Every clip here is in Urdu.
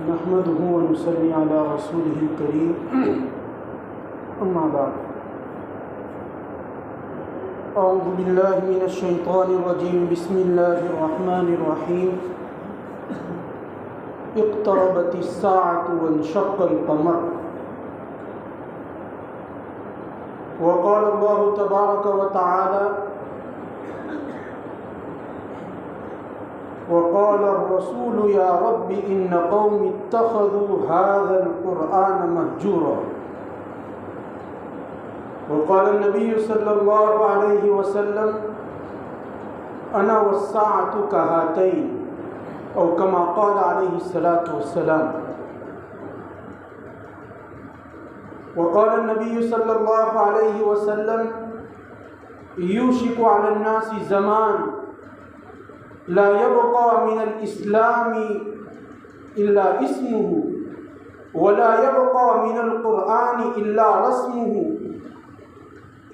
نحمده ونصلي على رسوله الكريم أما بعد أعوذ بالله من الشيطان الرجيم بسم الله الرحمن الرحيم اقتربت الساعة وانشق القمر وقال الله تبارك وتعالى وقال الرسول يا رب إن قوم اتخذوا هذا القرآن مهجورا وقال النبي صلى الله عليه وسلم أنا والساعة كهاتين أو كما قال عليه الصلاة والسلام وقال النبي صلى الله عليه وسلم يوشك على الناس زمان لا يبقى من الإسلام إلا اسمه ولا يبقى من القرآن إلا رسمه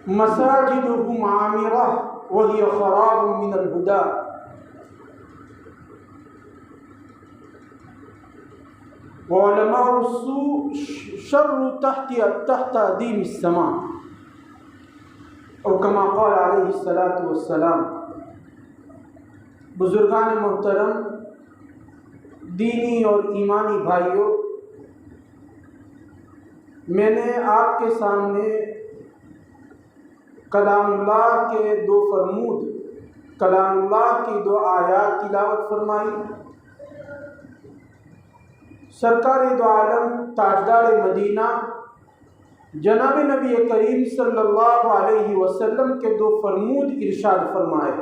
مساجدهم عامرة وهي خراب من الهدى وعلماء السوء شر تحت أديم السماء أو كما قال عليه الصلاة والسلام. بزرگان محترم، دینی اور ایمانی بھائیوں، میں نے آپ کے سامنے کلام اللہ کے دو فرمود، کلام اللہ کی دو آیات تلاوت فرمائی. سرکار دو عالم تاجدار مدینہ جناب نبی کریم صلی اللہ علیہ وسلم کے دو فرمود ارشاد فرمائے.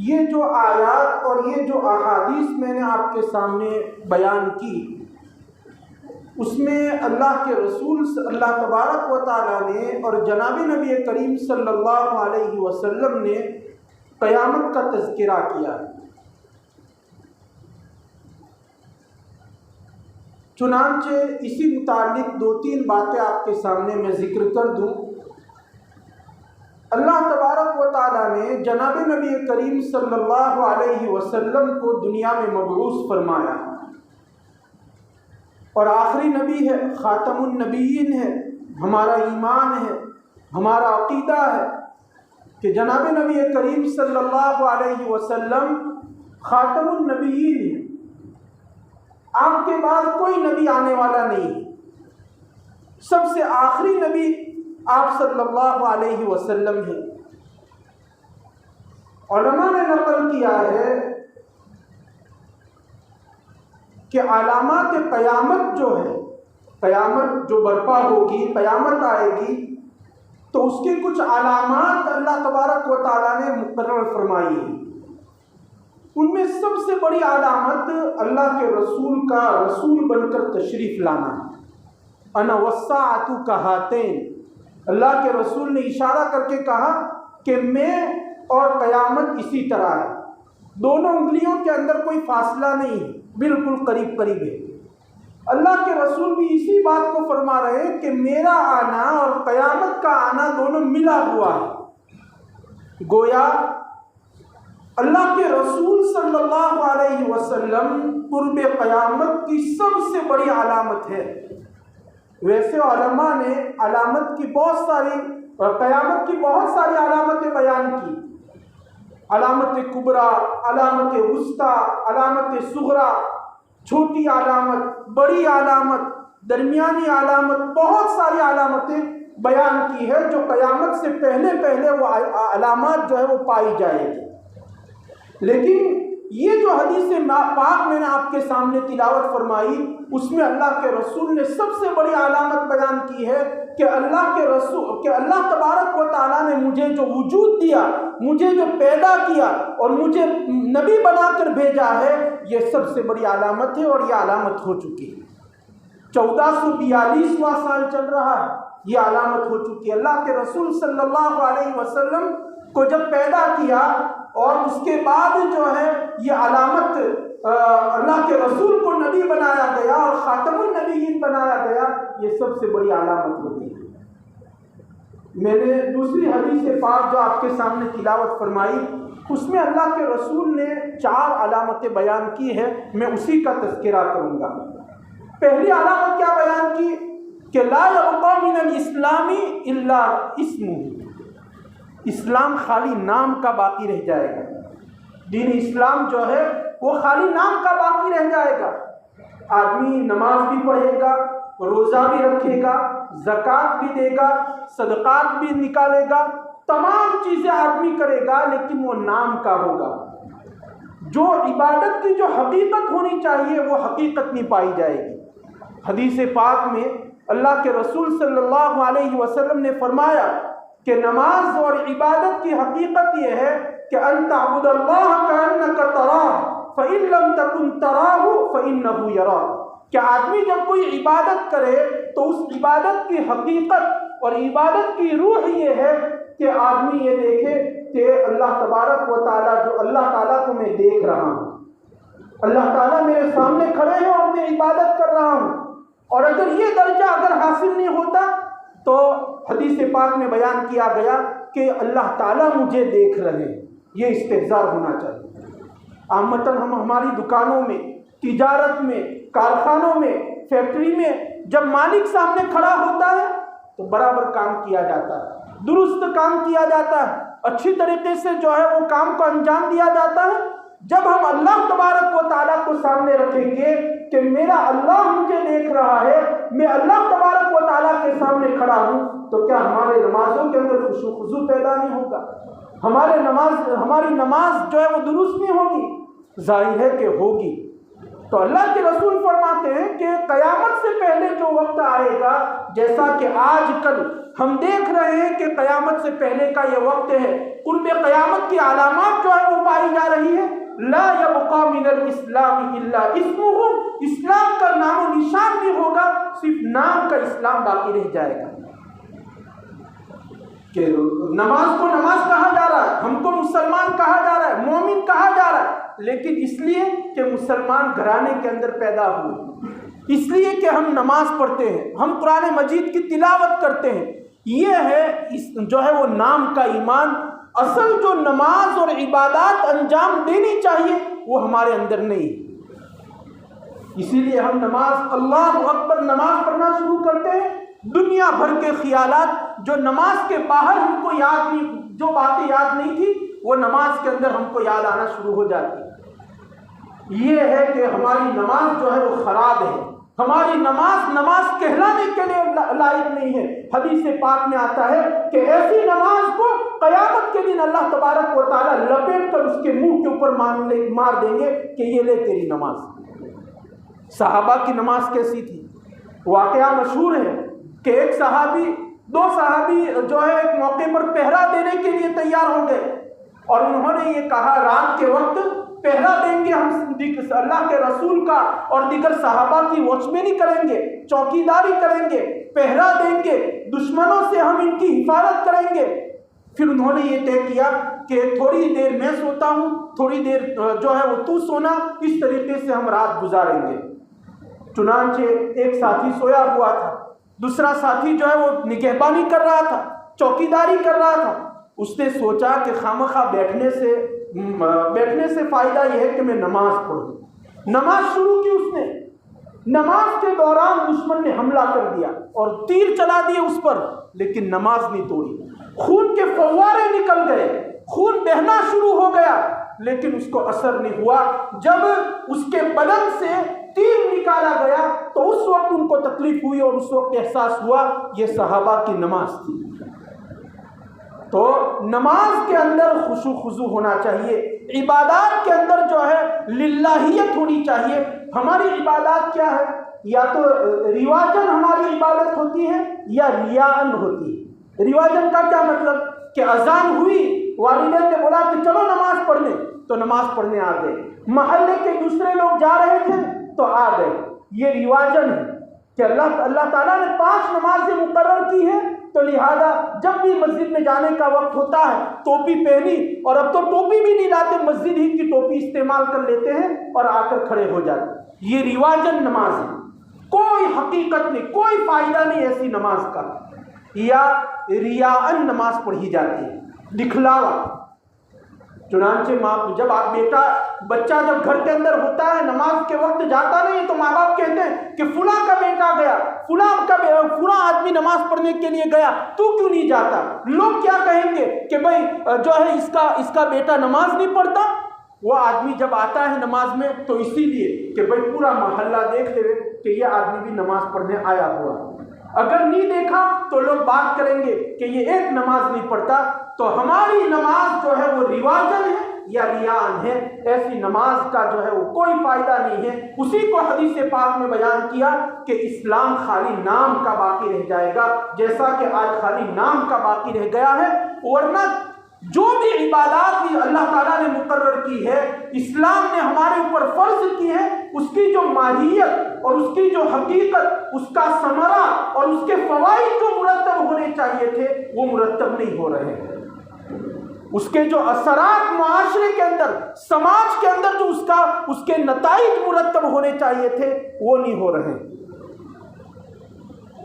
یہ جو آیات اور یہ جو احادیث میں نے آپ کے سامنے بیان کی، اس میں اللہ کے رسول اللہ تبارک و تعالیٰ نے اور جناب نبی کریم صلی اللہ علیہ وسلم نے قیامت کا تذکرہ کیا. چنانچہ اسی متعلق دو تین باتیں آپ کے سامنے میں ذکر کر دوں. اللہ تبارک و تعالیٰ نے جناب نبی کریم صلی اللہ علیہ وسلم کو دنیا میں مبعوث فرمایا، اور آخری نبی ہے، خاتم النبیین ہے. ہمارا ایمان ہے، ہمارا عقیدہ ہے کہ جناب نبی کریم صلی اللہ علیہ وسلم خاتم النبیین ہے. آپ کے بعد کوئی نبی آنے والا نہیں ہے. سب سے آخری نبی آپ صلی اللہ علیہ وسلم ہیں. علماء نے نقل کیا ہے کہ علامات قیامت جو ہے، قیامت جو برپا ہوگی، قیامت آئے گی، تو اس کی کچھ علامات اللہ تبارک و تعالیٰ نے مقرر فرمائی ہیں. ان میں سب سے بڑی علامت اللہ کے رسول کا رسول بن کر تشریف لانا ہے. انا والساعۃ کہاتین. اللہ کے رسول نے اشارہ کر کے کہا کہ میں اور قیامت اسی طرح ہے، دونوں انگلیوں کے اندر کوئی فاصلہ نہیں ہے، بالکل قریب قریب ہے. اللہ کے رسول بھی اسی بات کو فرما رہے ہیں کہ میرا آنا اور قیامت کا آنا دونوں ملا ہوا ہے. گویا اللہ کے رسول صلی اللہ علیہ وسلم قرب قیامت کی سب سے بڑی علامت ہے. ویسے علماء نے علامت کی بہت ساری قیامت کی بہت ساری علامتیں بیان کی. علامت کبریٰ، علامت وسطیٰ، علامت صغریٰ، چھوٹی علامت، بڑی علامت، درمیانی علامت، بہت ساری علامتیں بیان کی ہے جو قیامت سے پہلے وہ علامات جو ہے وہ پائی جائے گی. لیکن یہ جو حدیث پاک میں نے آپ کے سامنے تلاوت فرمائی، اس میں اللہ کے رسول نے سب سے بڑی علامت بیان کی ہے کہ اللہ تبارک و تعالیٰ نے مجھے جو وجود دیا، مجھے جو پیدا کیا اور مجھے نبی بنا کر بھیجا ہے، یہ سب سے بڑی علامت ہے اور یہ علامت ہو چکی ہے. 1442واں سال چل رہا ہے، یہ علامت ہو چکی ہے. اللہ کے رسول صلی اللہ علیہ وسلم کو جب پیدا کیا اور اس کے بعد جو ہے یہ علامت اللہ کے رسول کو نبی بنایا گیا اور خاتم النبیین بنایا گیا، یہ سب سے بڑی علامت ہوتی ہے. میں نے دوسری حدیث پاک جو آپ کے سامنے تلاوت فرمائی، اس میں اللہ کے رسول نے 4 علامتیں بیان کی ہے، میں اسی کا تذکرہ کروں گا۔ پہلی علامت کیا بیان کی کہ لا یبقی من الاسلام الا اسمہ، اسلام خالی نام کا باقی رہ جائے گا۔ دین اسلام جو ہے وہ خالی نام کا باقی رہ جائے گا۔ آدمی نماز بھی پڑھے گا، روزہ بھی رکھے گا، زکوٰۃ بھی دے گا، صدقات بھی نکالے گا، تمام چیزیں آدمی کرے گا، لیکن وہ نام کا ہوگا۔ جو عبادت کی جو حقیقت ہونی چاہیے وہ حقیقت نہیں پائی جائے گی۔ حدیث پاک میں اللہ کے رسول صلی اللہ علیہ وسلم نے فرمایا کہ نماز اور عبادت کی حقیقت یہ ہے کہ ان تعبد اللہ کأنک تراہ فإن لم تکن تراہ فإنہ یراک، کہ آدمی جب کوئی عبادت کرے تو اس عبادت کی حقیقت اور عبادت کی روح یہ ہے کہ آدمی یہ دیکھے کہ اللہ تبارک و تعالیٰ، جو اللہ تعالیٰ کو میں دیکھ رہا ہوں، اللہ تعالیٰ میرے سامنے کھڑے ہیں اور میں عبادت کر رہا ہوں۔ اور اگر یہ درجہ اگر حاصل نہیں ہوتا تو حدیث پاک میں بیان کیا گیا کہ اللہ تعالیٰ مجھے دیکھ رہے ہیں، یہ استحضار ہونا چاہیے۔ عامتاً ہم ہماری دکانوں میں، تجارت میں، کارخانوں میں، فیکٹری میں جب مالک سامنے کھڑا ہوتا ہے تو برابر کام کیا جاتا ہے، درست کام کیا جاتا ہے، اچھی طریقے سے جو ہے وہ کام کو انجام دیا جاتا ہے۔ جب ہم اللہ تبارک و تعالیٰ کو سامنے رکھیں گے کہ میرا اللہ مجھے دیکھ رہا ہے، میں اللہ تبارک و تعالیٰ کے سامنے کھڑا ہوں، تو کیا ہمارے نمازوں کے اندر خشوع و خضوع پیدا نہیں ہوگا؟ ہماری نماز جو ہے وہ درست نہیں ہوگی؟ ظاہر ہے کہ ہوگی۔ تو اللہ کے رسول فرماتے ہیں کہ قیامت سے پہلے جو وقت آئے گا، جیسا کہ آج کل ہم دیکھ رہے ہیں کہ قیامت سے پہلے کا یہ وقت ہے، قرب قیامت کی علامات جو ہے وہ پائی جا رہی ہے۔ لا یبقی من الاسلام الا اسمہ، اسلام کا نام و نشان بھی ہوگا، صرف نام کا اسلام باقی رہ جائے گا۔ کہ نماز کو نماز کہا جا رہا ہے، ہم کو مسلمان کہا جا رہا ہے، مومن کہا جا رہا ہے، لیکن اس لیے کہ مسلمان گھرانے کے اندر پیدا ہوئے، اس لیے کہ ہم نماز پڑھتے ہیں، ہم قرآن مجید کی تلاوت کرتے ہیں، یہ ہے جو ہے وہ نام کا ایمان۔ اصل جو نماز اور عبادات انجام دینی چاہیے وہ ہمارے اندر نہیں۔ اسی لیے ہم نماز، اللہ اکبر نماز پڑھنا شروع کرتے ہیں، دنیا بھر کے خیالات جو نماز کے باہر ہم کو یاد نہیں، جو باتیں یاد نہیں تھی وہ نماز کے اندر ہم کو یاد آنا شروع ہو جاتی۔ یہ ہے کہ ہماری نماز جو ہے وہ خراب ہے، ہماری نماز کہلانے کے لیے لائق نہیں ہے۔ حدیث پاک میں آتا ہے کہ ایسی نماز کو قیامت کے دن اللہ تبارک و تعالیٰ لپیٹ کر اس کے منہ کے اوپر مار دیں گے کہ یہ لے تیری نماز۔ صحابہ کی نماز کیسی تھی؟ واقعہ مشہور ہے کہ ایک صحابی، 2 صحابی جو ہے ایک موقع پر پہرا دینے کے لیے تیار ہو گئے، اور انہوں نے یہ کہا رات کے وقت پہرا دیں گے ہم اللہ کے رسول کا اور دیگر صحابہ کی واچمینی کریں گے، چوکیداری کریں گے، پہرا دیں گے، دشمنوں سے ہم ان کی حفاظت کریں گے۔ پھر انہوں نے یہ طے کیا کہ تھوڑی دیر میں سوتا ہوں، تھوڑی دیر جو ہے وہ تو سونا، اس طریقے سے ہم رات گزاریں گے۔ چنانچہ ایک ساتھی سویا ہوا تھا، دوسرا ساتھی جو ہے وہ نگہبانی کر رہا تھا، چوکیداری کر رہا تھا۔ اس نے سوچا کہ خامخواہ بیٹھنے سے فائدہ یہ ہے کہ میں نماز پڑھوں۔ نماز شروع کی اس نے، نماز کے دوران دشمن نے حملہ کر دیا اور تیر چلا دیے اس پر، لیکن نماز نہیں توڑی۔ خون کے فوارے نکل گئے، خون بہنا شروع ہو گیا، لیکن اس کو اثر نہیں ہوا۔ جب اس کے بدن سے تیر نکالا گیا تو اس وقت ان کو تکلیف ہوئی اور اس وقت احساس ہوا یہ صحابہ کی نماز تھی۔ تو نماز کے اندر خشوع خضوع ہونا چاہیے، عبادات کے اندر جو ہے للہیت ہونی چاہیے۔ ہماری عبادات کیا ہے؟ یا تو رواجن ہماری عبادت ہوتی ہے یا ریاءن ہوتی ہے۔ رواجن کا کیا مطلب کہ اذان ہوئی، والدین نے بولا کہ چلو نماز پڑھنے، تو نماز پڑھنے آ گئے، محلے کے دوسرے لوگ جا رہے تھے تو آ گئے، یہ رواجن ہے کہ اللہ تعالیٰ نے 5 نمازیں مقرر کی ہے، تو لہذا جب بھی مسجد میں جانے کا وقت ہوتا ہے ٹوپی پہنی، اور اب تو ٹوپی بھی نہیں لاتے، مسجد ہی کی ٹوپی استعمال کر لیتے ہیں اور آ کر کھڑے ہو جاتے ہیں۔ یہ رواجن نماز ہے، کوئی حقیقت نہیں، کوئی فائدہ نہیں ایسی نماز کا۔ یا ریاءن نماز پڑھی جاتی ہے، دکھلاوا۔ چنانچہ جب بچہ جب گھر کے اندر ہوتا ہے، نماز کے وقت جاتا نہیں، تو ماں باپ کہتے ہیں کہ فلاں کا بیٹا گیا، فلاں آدمی نماز پڑھنے کے لیے گیا، تو کیوں نہیں جاتا؟ لوگ کیا کہیں گے کہ بھائی جو ہے اس کا بیٹا نماز نہیں پڑھتا۔ وہ آدمی جب آتا ہے نماز میں تو اسی لیے کہ بھائی پورا محلہ دیکھ لے کہ یہ آدمی بھی نماز پڑھنے آیا ہوا۔ اگر نہیں دیکھا تو لوگ بات کریں گے کہ یہ ایک نماز نہیں پڑھتا۔ تو ہماری نماز جو ہے وہ رواجن ہے یا ریان ہے، ایسی نماز کا جو ہے وہ کوئی فائدہ نہیں ہے۔ اسی کو حدیث پاک میں بیان کیا کہ اسلام خالی نام کا باقی رہ جائے گا، جیسا کہ آج خالی نام کا باقی رہ گیا ہے، ورنہ جو بھی عبادات بھی اللہ تعالیٰ نے مقرر کی ہے، اسلام نے ہمارے اوپر فرض کی ہے، اس کی جو ماہیت اور اس کی جو حقیقت، اس کا ثمرہ اور اس کے فوائد جو مرتب ہونے چاہیے تھے وہ مرتب نہیں ہو رہے ہیں۔ اس کے جو اثرات معاشرے کے اندر، سماج کے اندر جو اس کے نتائج مرتب ہونے چاہیے تھے وہ نہیں ہو رہے ہیں۔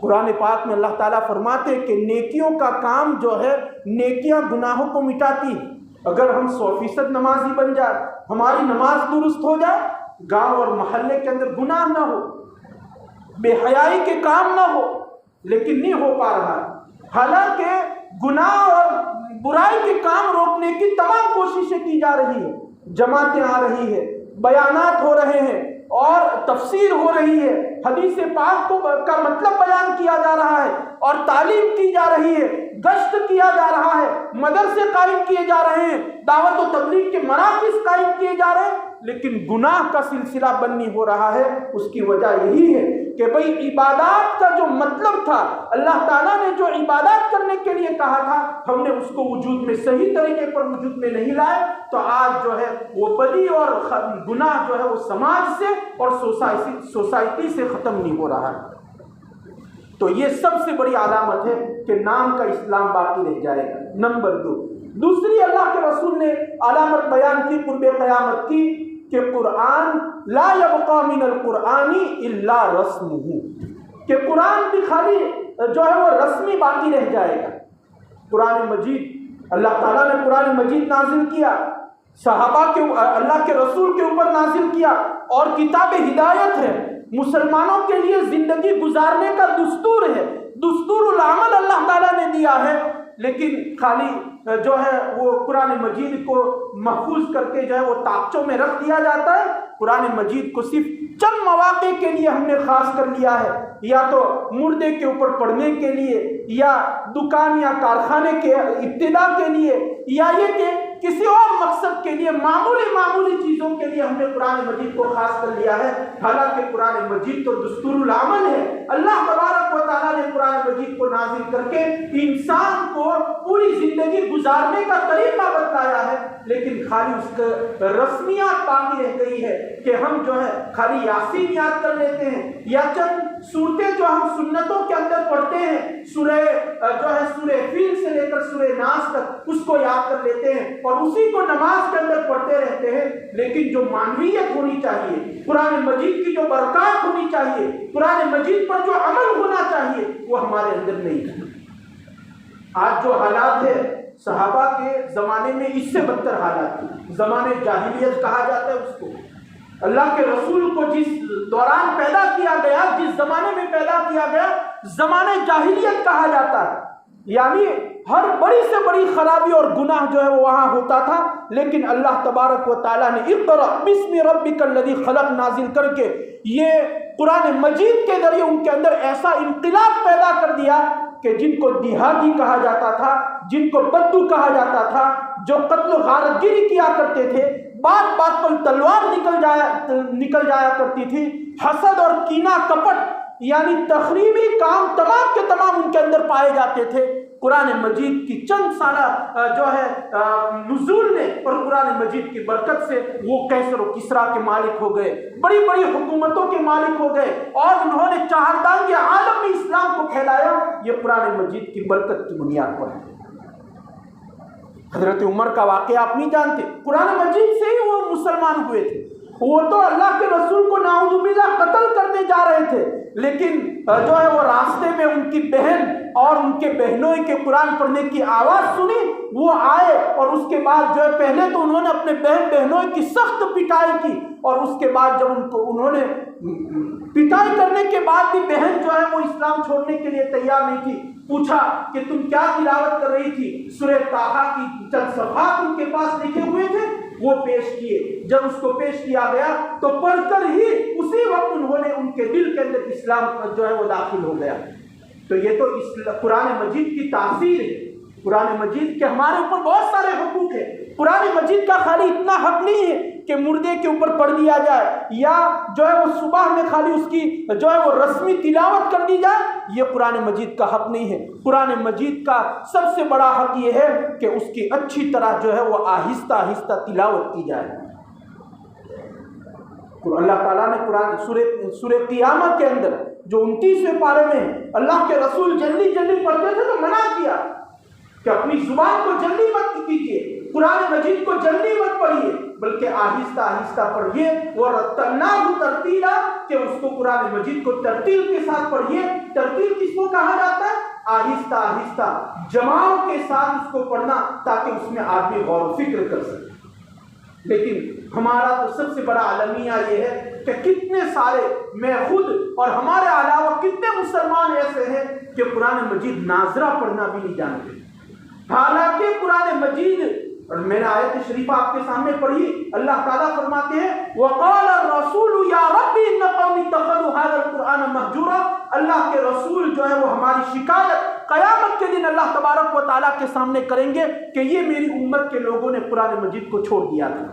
قرآن پاک میں اللہ تعالیٰ فرماتے ہیں کہ نیکیوں کا کام جو ہے، نیکیاں گناہوں کو مٹاتی۔ اگر ہم 100% نمازی بن جائے، ہماری نماز درست ہو جائے، گاؤں اور محلے کے اندر گناہ نہ ہو، بے حیائی کے کام نہ ہو، لیکن نہیں ہو پا رہا ہے۔ حالانکہ گناہ اور برائی کے کام روکنے کی تمام کوششیں کی جا رہی ہیں، جماعتیں آ رہی ہیں، بیانات ہو رہے ہیں اور تفسیر ہو رہی ہے، حدیث پاک کا مطلب بیان کیا جا رہا ہے اور تعلیم کی جا رہی ہے، گشت کیا جا رہا ہے، مدرسے قائم کیے جا رہے ہیں، دعوت و تبلیغ کے مراکز قائم کیے جا رہے ہیں، لیکن گناہ کا سلسلہ بند نہیں ہو رہا ہے۔ اس کی وجہ یہی ہے کہ بھئی عبادات کا جو مطلب تھا، اللہ تعالیٰ نے جو عبادات کرنے کے لیے کہا تھا، ہم نے اس کو وجود میں صحیح طریقے پر وجود میں نہیں لائے، تو آج جو ہے وہ بدی اور گناہ جو ہے وہ سماج سے اور سوسائٹی سے ختم نہیں ہو رہا ہے۔ تو یہ سب سے بڑی علامت ہے کہ نام کا اسلام باقی رہ جائے گا۔ نمبر 2، دوسری اللہ کے رسول نے علامت بیان کی قرب قیامت کی کہ قرآن لا یبقى من القرآن الا رسمہ، کہ قرآن بھی خالی جو ہے وہ رسمی باقی رہ جائے گا۔ قرآن مجید، اللہ تعالیٰ نے قرآن مجید نازل کیا، صحابہ کے اللہ کے رسول کے اوپر نازل کیا، اور کتاب ہدایت ہے، مسلمانوں کے لیے زندگی گزارنے کا دستور ہے، دستور العمل اللہ تعالیٰ نے دیا ہے، لیکن خالی جو ہے وہ قرآن مجید کو محفوظ کر کے جو ہے وہ تاقچوں میں رکھ دیا جاتا ہے۔ قرآن مجید کو صرف چند مواقع کے لیے ہم نے خاص کر لیا ہے، یا تو مردے کے اوپر پڑھنے کے لیے، یا دکان یا کارخانے کے ابتدا کے لیے، یا یہ کہ کسی اور مقصد کے لیے، معمولی چیزوں کے لیے ہم نے قرآن مجید کو خاص کر لیا ہے۔ حالانکہ قرآن مجید تو دستور العمل ہے۔ اللہ تبارک و تعالیٰ نے قرآن مجید کو نازل کر کے انسان کو پوری زندگی گزارنے کا طریقہ بتلایا ہے، لیکن خالی اس کا رسمیات باقی رہ گئی ہے کہ ہم جو ہے خالی یاسین یاد کر لیتے ہیں، یا چند صورتیں جو ہم سنتوں کے اندر پڑھتے ہیں، سورہ فیل سے لے کر سورہ ناس تک اس کو یاد کر لیتے ہیں اور اسی کو نماز کے اندر پڑھتے رہتے ہیں، لیکن جو معنویت ہونی چاہیے، قرآن مجید کی جو برکات ہونی چاہیے، قرآن مجید پر جو عمل ہونا چاہیے، وہ ہمارے اندر نہیں ہے۔ آج جو حالات ہے، صحابہ کے زمانے میں اس سے بدتر حالات تھے، زمانے جاہلیت کہا جاتا ہے اس کو۔ اللہ کے رسول کو جس دوران پیدا کیا گیا، جس زمانے میں پیدا کیا گیا، زمانے جاہلیت کہا جاتا ہے، یعنی ہر بڑی سے بڑی خرابی اور گناہ جو ہے وہ وہاں ہوتا تھا، لیکن اللہ تبارک و تعالیٰ نے اقرأ بسم ربک الذی خلق نازل کر کے یہ قرآن مجید کے ذریعے ان کے اندر ایسا انقلاب پیدا کر دیا کہ جن کو دیہاتی کہا جاتا تھا، جن کو بدو کہا جاتا تھا، جو قتل و غارت گیری کیا کرتے تھے، بات بات پر تلوار نکل جایا کرتی تھی، حسد اور کینہ کپٹ یعنی تخریبی کام تمام کے تمام ان کے اندر پائے جاتے تھے، قرآن مجید کی چند سالہ جو ہے نزول نے اور قرآن مجید کی برکت سے وہ کیسر و کسریٰ کے مالک ہو گئے، بڑی بڑی حکومتوں کے مالک ہو گئے، اور انہوں نے چہاردانگی عالم میں اسلام کو پھیلایا۔ یہ قرآن مجید کی برکت کی بنیاد پر ہے۔ حضرت عمر کا واقعہ آپ نہیں جانتے، قرآن مجید سے ہی وہ مسلمان ہوئے تھے۔ وہ تو اللہ کے رسول کو نعوذ باللہ قتل کرنے جا رہے تھے، لیکن جو ہے وہ راستے میں ان کی بہن اور ان کے بہنوں کے قرآن پڑھنے کی آواز سنی، وہ آئے اور اس کے بعد جو ہے پہلے تو انہوں نے اپنے بہنوں کی سخت پٹائی کی، اور اس کے بعد جب انہوں نے پٹائی کرنے کے بعد بھی بہن جو ہے وہ اسلام چھوڑنے کے لیے تیار نہیں تھی۔ پوچھا کہ تم کیا تلاوت کر رہی تھی؟ سورہ طٰہٰ کی چند صفحات ان کے پاس لکھے ہوئے تھے، وہ پیش کیے۔ جب اس کو پیش کیا گیا تو پڑھ کر ہی اسی وقت انہوں نے ان کے دل کے اندر اسلام جو ہے وہ داخل ہو گیا۔ تو یہ تو قرآن مجید کی تاثیر ہے۔ قرآن مجید کے ہمارے اوپر بہت سارے حقوق ہیں۔ قرآن مجید کا خالی اتنا حق نہیں ہے کہ مردے کے اوپر پڑھ دیا جائے یا جو ہے وہ صبح میں خالی اس کی جو ہے وہ رسمی تلاوت کر دی جائے، یہ قرآن مجید کا حق نہیں ہے۔ قرآن مجید کا سب سے بڑا حق یہ ہے کہ اس کی اچھی طرح جو ہے وہ آہستہ آہستہ تلاوت کی جائے۔ اللہ تعالیٰ نے قرآن سورہ قیامت کے اندر جو 29ویں پارے میں اللہ کے رسول جلدی جلدی پڑھتے تھے تو منع کیا کہ اپنی زبان کو جلدی مت کیجیے، قرآن مجید کو جلدی مت پڑھیے، بلکہ آہستہ آہستہ پڑھیے۔ وَرَتَّلْنَاهُ تَرْتِيلًا، کہ اس کو قرآن مجید کو ترتیل کے ساتھ پڑھیے۔ ترتیل کس کو کہا جاتا ہے؟ آہستہ آہستہ جماؤ کے ساتھ اس کو پڑھنا، تاکہ اس میں آدمی غور و فکر کر سکے۔ لیکن ہمارا تو سب سے بڑا المیہ یہ ہے کہ کتنے سارے، میں خود اور ہمارے علاوہ کتنے مسلمان ایسے ہیں کہ قرآن مجید ناظرہ پڑھنا بھی نہیں جانتے، حالانکہ قرآن مجید، اور میں نے آیت شریفہ آپ کے سامنے پڑھی، اللہ تعالیٰ فرماتے ہیں وَقَالَ الرَّسُولُ يَا رَبِّ إِنَّ قَوْمِي اتَّخَذُوا هَذَا الْقُرْآنَ مَهْجُورًا۔ اللہ کے رسول جو ہے وہ ہماری شکایت قیامت کے دن اللہ تبارک و تعالیٰ کے سامنے کریں گے کہ یہ میری امت کے لوگوں نے قرآن مجید کو چھوڑ دیا تھا۔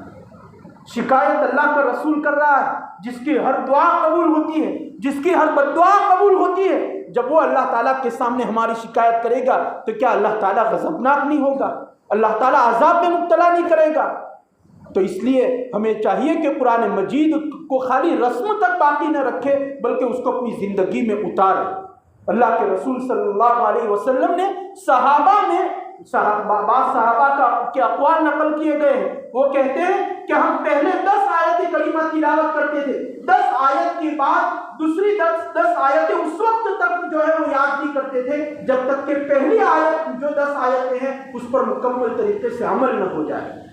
شکایت اللہ کا رسول کر رہا ہے، جس کی ہر دعا قبول ہوتی ہے، جس کی ہر بد دعا قبول ہوتی ہے۔ جب وہ اللہ تعالیٰ کے سامنے ہماری شکایت کرے گا تو کیا اللہ تعالیٰ غضبناک نہیں ہوگا؟ اللہ تعالیٰ عذاب میں مبتلا نہیں کرے گا؟ تو اس لیے ہمیں چاہیے کہ قرآن مجید کو خالی رسم تک باقی نہ رکھے، بلکہ اس کو اپنی زندگی میں اتارے۔ اللہ کے رسول صلی اللہ علیہ وسلم نے بعض صحابہ کے اقوال نقل کیے گئے ہیں، وہ کہتے ہیں کہ ہم پہلے 10 آیت کریمہ تلاوت کرتے تھے، 10 آیت کے بعد دوسری 10 آیتیں اس وقت تک جو ہے وہ یاد نہیں کرتے تھے جب تک کہ پہلی آیت جو 10 آیتیں ہیں اس پر مکمل طریقے سے عمل نہ ہو جائے۔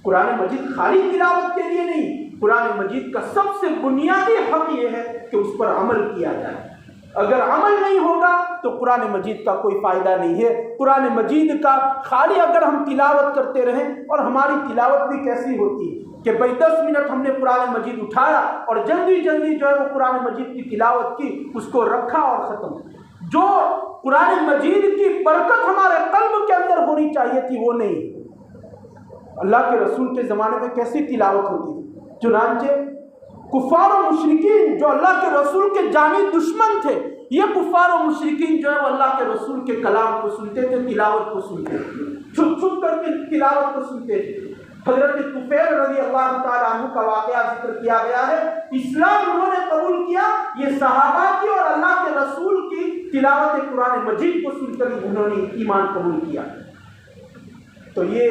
قرآن مجید خالی تلاوت کے لیے نہیں، قرآن مجید کا سب سے بنیادی حق یہ ہے کہ اس پر عمل کیا جائے۔ اگر عمل نہیں ہوگا تو قرآن مجید کا کوئی فائدہ نہیں ہے۔ قرآن مجید کا خالی اگر ہم تلاوت کرتے رہیں، اور ہماری تلاوت بھی کیسی ہوتی ہے کہ بھائی 10 منٹ ہم نے قرآن مجید اٹھایا اور جلدی جلدی جو ہے وہ قرآن مجید کی تلاوت کی، اس کو رکھا اور ختم۔ جو قرآن مجید کی برکت ہمارے قلب کے اندر ہونی چاہیے تھی وہ نہیں۔ اللہ کے رسول کے زمانے میں کیسی تلاوت ہوتی تھی؟ چنانچہ کفار و مشرکین جو اللہ کے رسول کے جانی دشمن تھے، یہ کفار و مشرکین جو ہے وہ اللہ کے رسول کے کلام کو سنتے تھے، تلاوت کو سنتے تھے، چھپ چھپ کر کے تلاوت کو سنتے تھے۔ حضرت طفیل رضی اللہ تعالیٰ عنہ کا واقعہ ذکر کیا گیا ہے۔ اسلام انہوں نے قبول کیا، یہ صحابہ کی اور اللہ کے رسول کی تلاوت قرآن مجید کو سن کر انہوں نے ایمان قبول کیا۔ تو یہ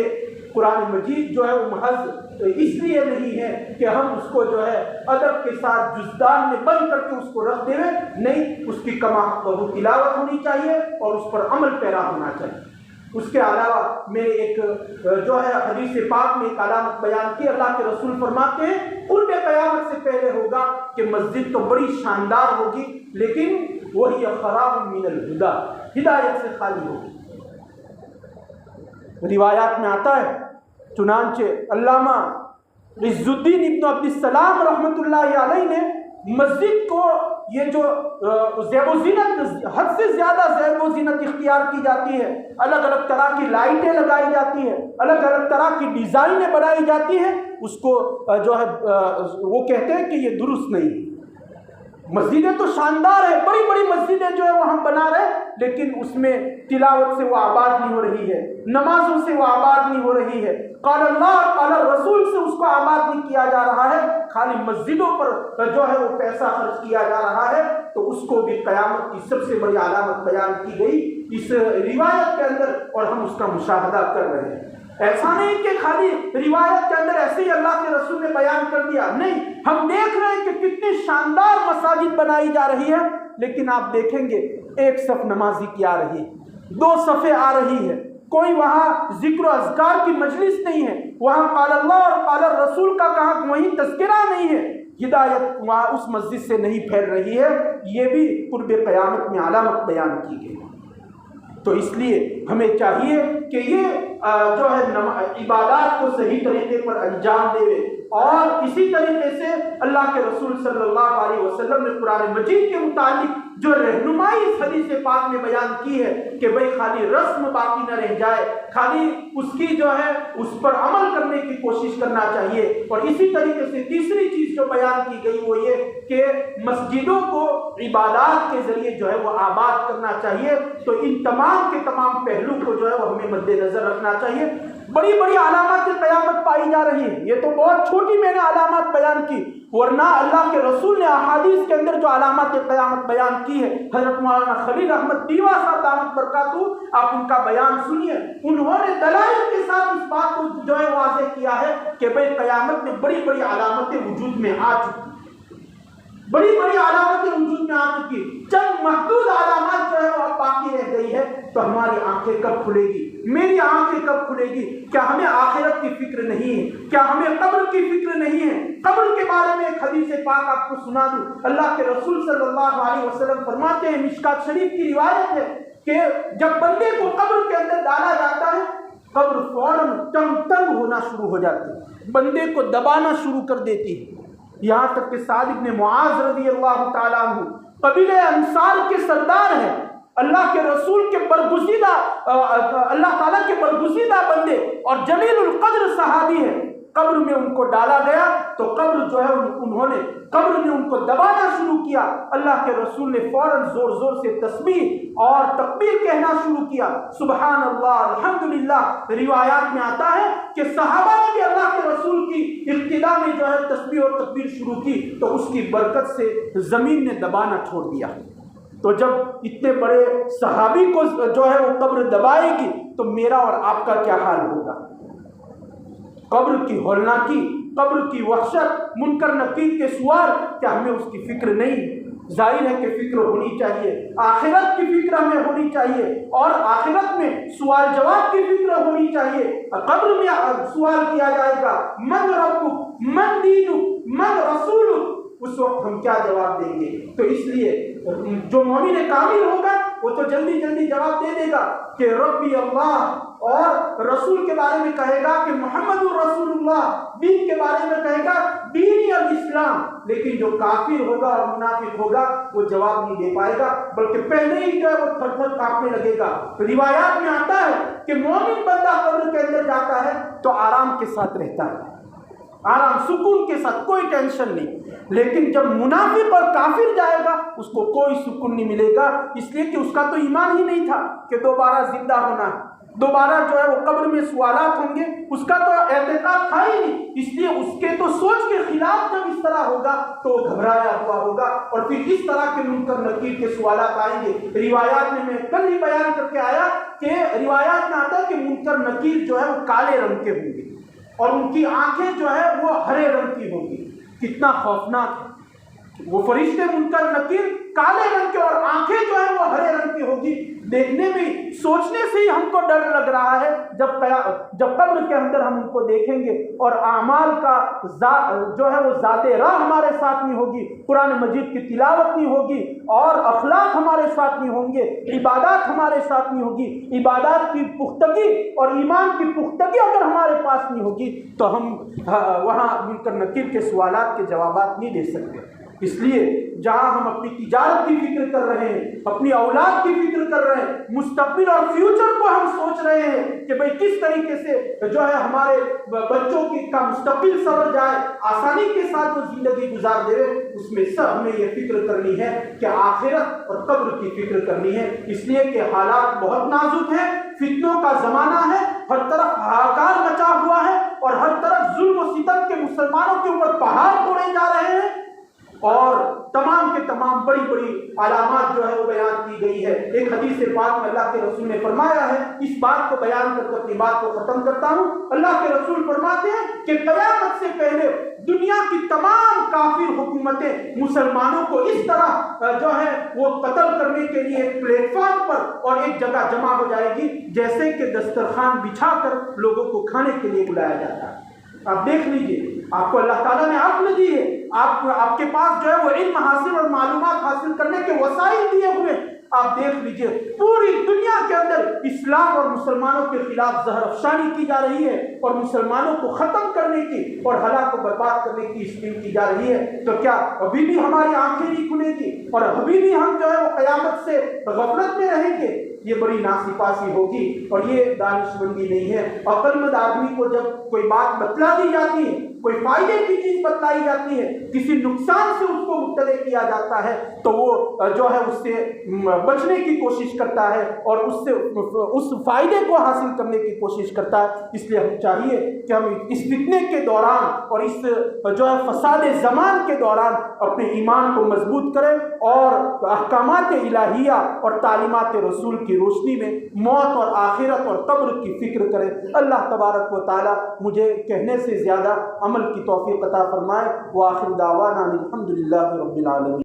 قرآن مجید جو ہے وہ محض اس لیے نہیں ہے کہ ہم اس کو جو ہے ادب کے ساتھ جزدان میں بند کر کے اس کو رکھ دیں، نہیں، اس کی کما بہو تلاوت ہونی چاہیے اور اس پر عمل پیرا ہونا چاہیے۔ اس کے علاوہ میں ایک جو ہے حدیث پاک میں ایک علامت بیان کی، اللہ کے رسول فرماتے ہیں قرب قیامت سے پہلے ہوگا کہ مسجد تو بڑی شاندار ہوگی لیکن وہی خراب من الہدا، ہدایت سے خالی ہوگی۔ روایات میں آتا ہے، چنانچہ علامہ عز الدین ابن عبد السلام رحمۃ اللہ علیہ نے مسجد کو یہ جو زیب و زینت، حد سے زیادہ زیب و زینت اختیار کی جاتی ہے، الگ الگ طرح کی لائٹیں لگائی جاتی ہیں، الگ الگ طرح کی ڈیزائنیں بنائی جاتی ہیں، اس کو جو ہے وہ کہتے ہیں کہ یہ درست نہیں۔ مسجدیں تو شاندار ہے، بڑی بڑی مسجدیں جو ہے وہ ہم بنا رہے ہیں، لیکن اس میں تلاوت سے وہ آباد نہیں ہو رہی ہے، نمازوں سے وہ آباد نہیں ہو رہی ہے، قال اللہ قال رسول سے اس کو آباد نہیں کیا جا رہا ہے، خالی مسجدوں پر جو ہے وہ پیسہ خرچ کیا جا رہا ہے۔ تو اس کو بھی قیامت کی سب سے بڑی علامت بیان کی گئی اس روایت کے اندر، اور ہم اس کا مشاہدہ کر رہے ہیں۔ ایسا نہیں کہ خالی روایت کے اندر ایسے ہی اللہ کے رسول نے بیان کر دیا، نہیں، ہم دیکھ رہے ہیں کہ کتنی شاندار مساجد بنائی جا رہی ہے، لیکن آپ دیکھیں گے ایک صف نمازی کی آ رہی ہے، 2 صفیں آ رہی ہے، کوئی وہاں ذکر و اذکار کی مجلس نہیں ہے، وہاں قال اللہ اور قال الرسول کا کہاں وہیں تذکرہ نہیں ہے، ہدایت وہاں اس مسجد سے نہیں پھیل رہی ہے، یہ بھی قرب قیامت میں علامت بیان کی گئی۔ تو اس لیے ہمیں چاہیے کہ یہ جو ہے عبادات کو صحیح طریقے پر انجام دے، اور اسی طریقے سے اللہ کے رسول صلی اللہ علیہ وسلم نے قرآن مجید کے متعلق جو رہنمائی اس حدیث پاک میں بیان کی ہے کہ بھئی خالی رسم باقی نہ رہ جائے، خالی اس کی جو ہے اس پر عمل کرنے کی کوشش کرنا چاہیے۔ اور اسی طریقے سے تیسری چیز جو بیان کی گئی وہ یہ کہ مسجدوں کو عبادات کے ذریعے جو ہے وہ آباد کرنا چاہیے۔ تو ان تمام کے تمام پہلو کو جو ہے وہ ہمیں مد نظر رکھنا چاہیے۔ بڑی بڑی علامات قیامت پائی جا رہی ہیں، یہ تو بہت چھوٹی میں نے علامات بیان کی، ورنہ اللہ کے رسول نے احادیث کے اندر جو علامات قیامت بیان کی ہے، حضرت مولانا خلیل احمد دیوا صاحب دامت برکاتہ، آپ ان کا بیان سنیے، انہوں نے دلائل کے ساتھ اس بات کو جو ہے واضح کیا ہے کہ بھئی قیامت میں بڑی بڑی علامتیں وجود میں آ چکی، بڑی بڑی علامتیں وجود میں آ چکی، چند محدود علامات جو ہے وہ اب باقی رہ گئی ہے۔ تو ہماری آنکھیں کب کھلے گی، میری آنکھیں کب کھلے گی؟ کیا ہمیں آخرت کی فکر نہیں ہے؟ کیا ہمیں قبر کی فکر نہیں ہے؟ قبر کے بارے میں ایک حدیث پاک آپ کو سنا دوں، اللہ کے رسول صلی اللہ علیہ وسلم فرماتے ہیں، مشکات شریف کی روایت ہے کہ جب بندے کو قبر کے اندر ڈالا جاتا ہے، قبر فوراً تنگ ہونا شروع ہو جاتی ہے، بندے کو دبانا شروع کر دیتی ہے، یہاں تک کہ سعد بن معاذ رضی اللہ تعالیٰ عنہ قبیلہ انصار کے سردار ہیں، اللہ کے رسول کے برگزیدہ اللہ تعالیٰ کے برگزیدہ بندے اور جلیل القدر صحابی ہیں، قبر میں ان کو ڈالا گیا تو قبر جو ہے انہوں نے قبر نے ان کو دبانا شروع کیا، اللہ کے رسول نے فوراً زور زور سے تسبیح اور تکبیر کہنا شروع کیا، سبحان اللہ الحمدللہ۔ روایات میں آتا ہے کہ صحابہ نے بھی اللہ کے رسول کی ابتدا میں جو ہے تسبیح اور تکبیر شروع کی تو اس کی برکت سے زمین نے دبانا چھوڑ دیا۔ تو جب اتنے بڑے صحابی کو جو ہے وہ قبر دبائے گی تو میرا اور آپ کا کیا حال ہوگا؟ قبر کی ہولناکی، قبر کی وحشت، منکر نکیر کے سوال، کیا ہمیں اس کی فکر نہیں؟ ظاہر ہے کہ فکر ہونی چاہیے، آخرت کی فکر ہمیں ہونی چاہیے، اور آخرت میں سوال جواب کی فکر ہونی چاہیے۔ قبر میں سوال کیا جائے گا، من ربک، من دینک، من رسولک، اس وقت ہم کیا جواب دیں گے؟ تو اس لیے جو مومن کامل ہوگا وہ تو جلدی جلدی جواب دے دے گا کہ ربی اللہ، اور رسول کے بارے میں کہے گا کہ محمد الرسول اللہ، دین کے بارے میں کہے گا دینی الاسلام، لیکن جو کافر ہوگا اور منافق ہوگا وہ جواب نہیں دے پائے گا، بلکہ پہلے ہی جو ہے وہ تھر تھر کانپنے لگے گا۔ روایات میں آتا ہے کہ مومن بندہ قبر کے اندر جاتا ہے تو آرام کے ساتھ رہتا ہے، آرام سکون کے ساتھ، کوئی ٹینشن نہیں، لیکن جب منافق اور کافر جائے گا اس کو کوئی سکون نہیں ملے گا، اس لیے کہ اس کا تو ایمان ہی نہیں تھا کہ دوبارہ زندہ ہونا ہے، دوبارہ جو ہے وہ قبر میں سوالات ہوں گے، اس کا تو اعتقاد تھا ہی نہیں، اس لیے اس کے تو سوچ کے خلاف جب اس طرح ہوگا تو وہ گھبرایا ہوا ہوگا، اور پھر اس طرح کے منکر نکیر کے سوالات آئیں گے۔ روایات میں کل ہی بیان کر کے آیا کہ روایات میں آتا ہے کہ منکر نکیر جو ہے وہ کالے رنگ کے ہوں گے اور ان کی آنکھیں جو ہے وہ ہرے رنگ کی ہوں گی۔ کتنا خوفناک ہے، وہ فرشتے منکر نکیر کالے رنگ کے اور آنکھیں جو ہے وہ ہرے رنگ کی ہوگی، دیکھنے میں سوچنے سے ہی ہم کو ڈر لگ رہا ہے جب قبر کے اندر ہم ان کو دیکھیں گے اور اعمال کا جو ہے وہ ذات راہ ہمارے ساتھ نہیں ہوگی، قرآن مجید کی تلاوت نہیں ہوگی اور اخلاق ہمارے ساتھ نہیں ہوں گے، عبادات ہمارے ساتھ نہیں ہوگی، عبادات کی پختگی اور ایمان کی پختگی اگر ہمارے پاس نہیں ہوگی تو ہم وہاں منکر نکیر کے سوالات کے جوابات نہیں دے سکتے۔ اس لیے جہاں ہم اپنی تجارت کی فکر کر رہے ہیں، اپنی اولاد کی فکر کر رہے ہیں، مستقبل اور فیوچر کو ہم سوچ رہے ہیں کہ بھئی کس طریقے سے جو ہے ہمارے بچوں کا مستقبل سنور جائے، آسانی کے ساتھ وہ زندگی گزار دے، اس میں سب ہمیں یہ فکر کرنی ہے کہ آخرت اور قبر کی فکر کرنی ہے، اس لیے کہ حالات بہت نازک ہیں، فتنوں کا زمانہ ہے، ہر طرف ہاکار مچا ہوا ہے اور ہر طرف ظلم و ستم کے مسلمانوں کے اوپر پہاڑ توڑے جا رہے ہیں، اور تمام کے تمام بڑی بڑی علامات جو ہے وہ بیان کی گئی ہے۔ ایک حدیث پاک میں اللہ کے رسول نے فرمایا ہے، اس بات کو بیان کر کے اپنی بات کو ختم کرتا ہوں۔ اللہ کے رسول فرماتے ہیں کہ قیامت سے پہلے دنیا کی تمام کافر حکومتیں مسلمانوں کو اس طرح جو ہے وہ قتل کرنے کے لیے ایک پلیٹ فارم پر اور ایک جگہ جمع ہو جائے گی، جیسے کہ دسترخوان بچھا کر لوگوں کو کھانے کے لیے بلایا جاتا ہے۔ آپ دیکھ لیجئے، آپ کو اللہ تعالیٰ نے عقل دی ہے، آپ کے پاس جو ہے وہ علم حاصل اور معلومات حاصل کرنے کے وسائل دیے ہوئے، آپ دیکھ لیجئے پوری دنیا کے اندر اسلام اور مسلمانوں کے خلاف زہر افشانی کی جا رہی ہے اور مسلمانوں کو ختم کرنے کی اور ہلاک و برباد کرنے کی اسکیم کی جا رہی ہے۔ تو کیا ابھی بھی ہماری آنکھیں نہیں کھلے گی اور ابھی بھی ہم جو ہے وہ قیامت سے غفلت میں رہیں گے؟ یہ بڑی ناسپاسی ہوگی اور یہ دانش مندی نہیں ہے۔ عقل مند آدمی کو جب کوئی بات بتلا دی جاتی ہے، کوئی فائدے کی چیز بتلائی جاتی ہے، کسی نقصان سے اس کو مبتلا کیا جاتا ہے، تو وہ جو ہے اس سے بچنے کی کوشش کرتا ہے اور اس فائدے کو حاصل کرنے کی کوشش کرتا ہے۔ اس لیے ہم چاہیے کہ ہم اس فتنے کے دوران اور اس جو ہے فساد زمان کے دوران اپنے ایمان کو مضبوط کریں اور احکامات الہیہ اور تعلیمات رسول کی روشنی میں موت اور آخرت اور قبر کی فکر کریں۔ اللہ تبارک و تعالی مجھے کہنے سے زیادہ عمل کی توفیق عطا فرمائے۔ وآخر دعوانا الحمدللہ رب العالمین۔